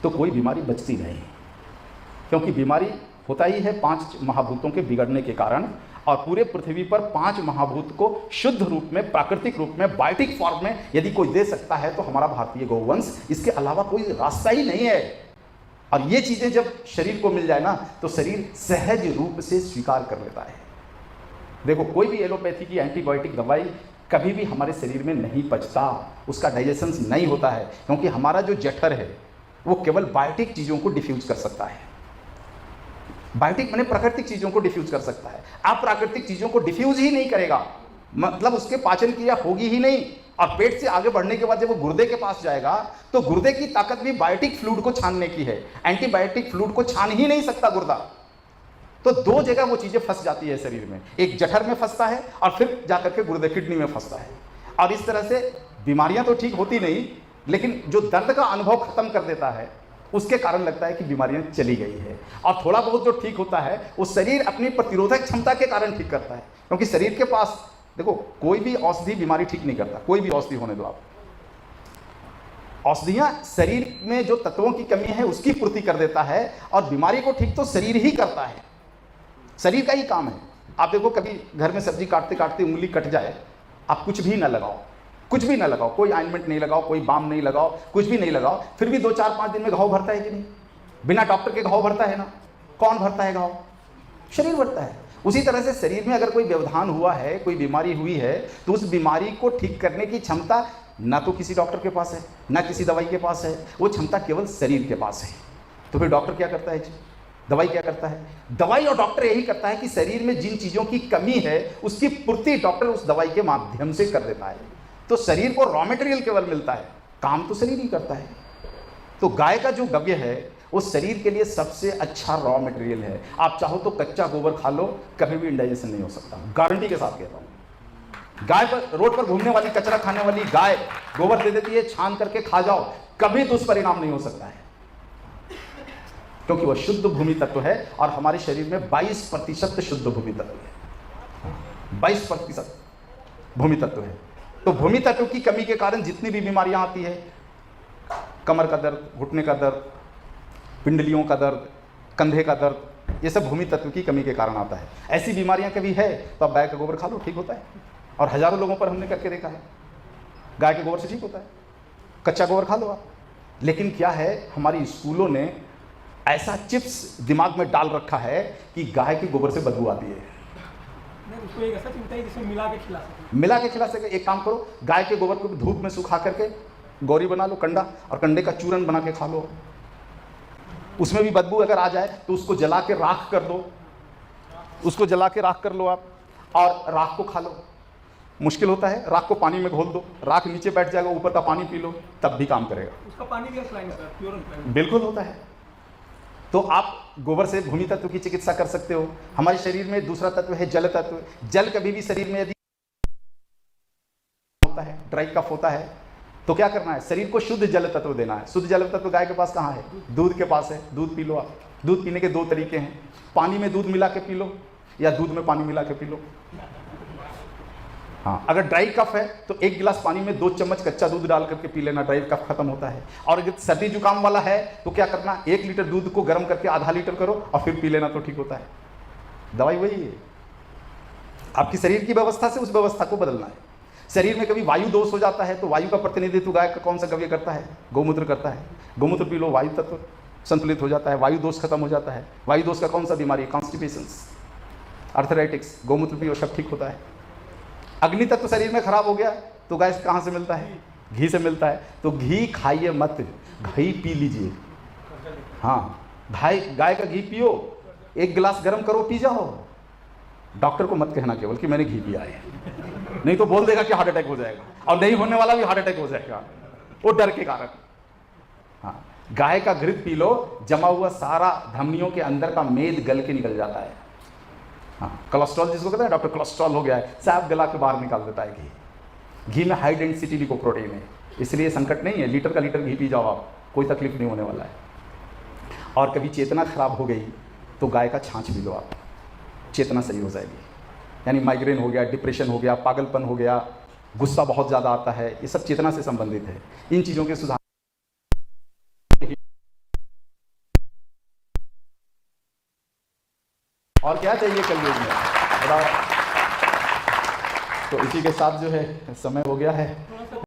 तो कोई बीमारी बचती नहीं, क्योंकि बीमारी होता ही है 5 महाभूतों के बिगड़ने के कारण। और पूरे पृथ्वी पर 5 महाभूत को शुद्ध रूप में, प्राकृतिक रूप में, बायोटिक फॉर्म में यदि कोई दे सकता है तो हमारा भारतीय गौवंश, इसके अलावा कोई रास्ता ही नहीं है। और ये चीज़ें जब शरीर को मिल जाए ना तो शरीर सहज रूप से स्वीकार कर लेता है। देखो, कोई भी एलोपैथी की एंटीबायोटिक दवाई कभी भी हमारे शरीर में नहीं पचता, उसका डाइजेशन नहीं होता है, क्योंकि हमारा जो जठर है वो केवल बायोटिक चीज़ों को डिफ्यूज कर सकता है। बायोटिक माने प्राकृतिक चीज़ों को डिफ्यूज कर सकता है, अप्राकृतिक चीज़ों को डिफ्यूज ही नहीं करेगा, मतलब उसके पाचन क्रिया होगी ही नहीं। और पेट से आगे बढ़ने के बाद जब वो गुर्दे के पास जाएगा तो गुर्दे की ताकत भी बायोटिक फ्लूइड को छानने की है, एंटीबायोटिक फ्लूइड को छान ही नहीं सकता गुर्दा। तो 2 जगह वो चीज़ें फंस जाती है शरीर में, एक जठर में फंसता है और फिर जाकर के गुर्दे किडनी में फंसता है। और इस तरह से बीमारियां तो ठीक होती नहीं, लेकिन जो दर्द का अनुभव खत्म कर देता है उसके कारण लगता है कि बीमारियां चली गई है। और थोड़ा बहुत जो ठीक होता है वो शरीर अपनी प्रतिरोधक क्षमता के कारण ठीक करता है, क्योंकि शरीर के पास, देखो, कोई भी औषधि बीमारी ठीक नहीं करता, कोई भी औषधि होने दो आप। औषधियां शरीर में जो तत्वों की कमी है उसकी पूर्ति कर देता है, और बीमारी को ठीक तो शरीर ही करता है, शरीर का ही काम है। आप देखो, कभी घर में सब्जी काटते काटते उंगली कट जाए, आप कुछ भी ना लगाओ, कुछ भी ना लगाओ, कोई ऑइंटमेंट नहीं लगाओ, कोई बाम नहीं लगाओ, कुछ भी नहीं लगाओ, फिर भी 2-4-5 दिन में घाव भरता है कि नहीं? बिना डॉक्टर के घाव भरता है ना? कौन भरता है घाव? शरीर भरता है। उसी तरह से शरीर में अगर कोई व्यवधान हुआ है, कोई बीमारी हुई है, तो उस बीमारी को ठीक करने की क्षमता ना तो किसी डॉक्टर के पास है, ना किसी दवाई के पास है, वो क्षमता केवल शरीर के पास है। तो फिर डॉक्टर क्या करता है? दवाई क्या करता है? दवाई और डॉक्टर यही करता है कि शरीर में जिन चीज़ों की कमी है उसकी पूर्ति डॉक्टर उस दवाई के माध्यम से कर देता है। तो शरीर को रॉ मटेरियल केवल मिलता है, काम तो शरीर ही करता है। तो गाय का जो गव्य है वो शरीर के लिए सबसे अच्छा रॉ मटेरियल है। आप चाहो तो कच्चा गोबर खा लो, कभी भी इंडाइजेशन नहीं हो सकता, गारंटी के साथ कहता हूँ। गाय पर, रोड पर घूमने वाली, कचरा खाने वाली गाय गोबर दे देती है, छान करके खा जाओ, कभी दुष्परिणाम नहीं हो सकता है, क्योंकि वह शुद्ध भूमि तत्व है। और हमारे शरीर में 22% शुद्ध भूमि तत्व है, 22% भूमि तत्व है। तो भूमि तत्व की कमी के कारण जितनी भी बीमारियां आती है, कमर का दर्द, घुटने का दर्द, पिंडलियों का दर्द, कंधे का दर्द, ये सब भूमि तत्व की कमी के कारण आता है। ऐसी बीमारियां कभी है तो आप गाय का गोबर खा लो, ठीक होता है। और हजारों लोगों पर हमने करके देखा है, गाय के गोबर से ठीक होता है। कच्चा गोबर खा लो आप। लेकिन क्या है, हमारी स्कूलों ने ऐसा चिप्स दिमाग में डाल रखा है कि गाय के गोबर से बदबू आती है। उसको एक ऐसा चिंता है जिसमें मिला के खिला सके। एक काम करो, गाय के गोबर को धूप में सुखा करके गौरी बना लो, कंडा, और कंडे का चूरन बना के खा लो। उसमें भी बदबू अगर आ जाए तो उसको जला के राख कर दो, उसको जला के राख कर लो आप, और राख को खा लो। मुश्किल होता है, राख को पानी में घोल दो, राख नीचे बैठ जाएगा, ऊपर का पानी पी लो, तब भी काम करेगा। उसका पानी भी अल्कलाइन होता है, प्योर अल्कलाइन बिल्कुल होता है। तो आप गोबर से भूमि तत्व की चिकित्सा कर सकते हो। हमारे शरीर में दूसरा तत्व है जल तत्व। जल कभी भी शरीर में यदि होता है, ड्राई कफ होता है, तो क्या करना है? शरीर को शुद्ध जल तत्व देना है। शुद्ध जल तत्व गाय के पास कहाँ है? दूध के पास है। दूध पी लो आप। दूध पीने के 2 तरीके हैं, पानी में दूध मिला के पी लो या दूध में पानी मिला के पी लो। हाँ, अगर ड्राई कफ है तो 1 गिलास पानी में 2 चम्मच कच्चा दूध डाल करके पी लेना, ड्राई कफ खत्म होता है। और अगर सर्दी जुकाम वाला है तो क्या करना? 1 लीटर दूध को गर्म करके आधा लीटर करो और फिर पी लेना, तो ठीक होता है। दवाई वही है, आपकी शरीर की व्यवस्था से उस व्यवस्था को बदलना है। शरीर में कभी वायु दोष हो जाता है तो वायु का प्रतिनिधित्व गाय का कौन सा गव्य करता है? गौमूत्र करता है। गौमूत्र पी लो, वायु तत्व संतुलित हो जाता है, वायु दोष खत्म हो जाता है। वायु दोष का कौन सा बीमारी? कॉन्स्टिपेशन, आर्थराइटिस, गौमूत्र पियो, सब ठीक होता है। अग्नि तत्व शरीर में खराब हो गया तो गाय कहाँ से मिलता है? घी से मिलता है। तो घी खाइए मत, घी पी लीजिए। हाँ, गाय का घी पियो, 1 गिलास गर्म करो, पी जाओ। डॉक्टर को मत कहना केवल कि मैंने घी पिया है, नहीं तो बोल देगा कि हार्ट अटैक हो जाएगा, और नहीं होने वाला भी हार्ट अटैक हो जाएगा, वो डर के कारण। हाँ, गाय का घृत पी लो, जमा हुआ सारा धमनियों के अंदर का मेद गल के निकल जाता है। हाँ, कोलेस्ट्रॉल जिसको कहते हैं, डॉक्टर कोलेस्ट्रॉल हो गया है, साफ गला के बाहर निकाल देता है घी। घी में हाई डेंसिटी लिपोप्रोटीन है, इसलिए संकट नहीं है। लीटर का लीटर घी पी जाओ आप, कोई तकलीफ नहीं होने वाला है। और कभी चेतना खराब हो गई तो गाय का छाछ पी लो आप, चेतना सही हो जाएगी। यानी माइग्रेन हो गया, डिप्रेशन हो गया, पागलपन हो गया, गुस्सा बहुत ज़्यादा आता है, ये सब चेतना से संबंधित है। इन चीज़ों के सुधार और क्या चाहिए कलयुग में, बताओ। तो इसी के साथ जो है समय हो गया है।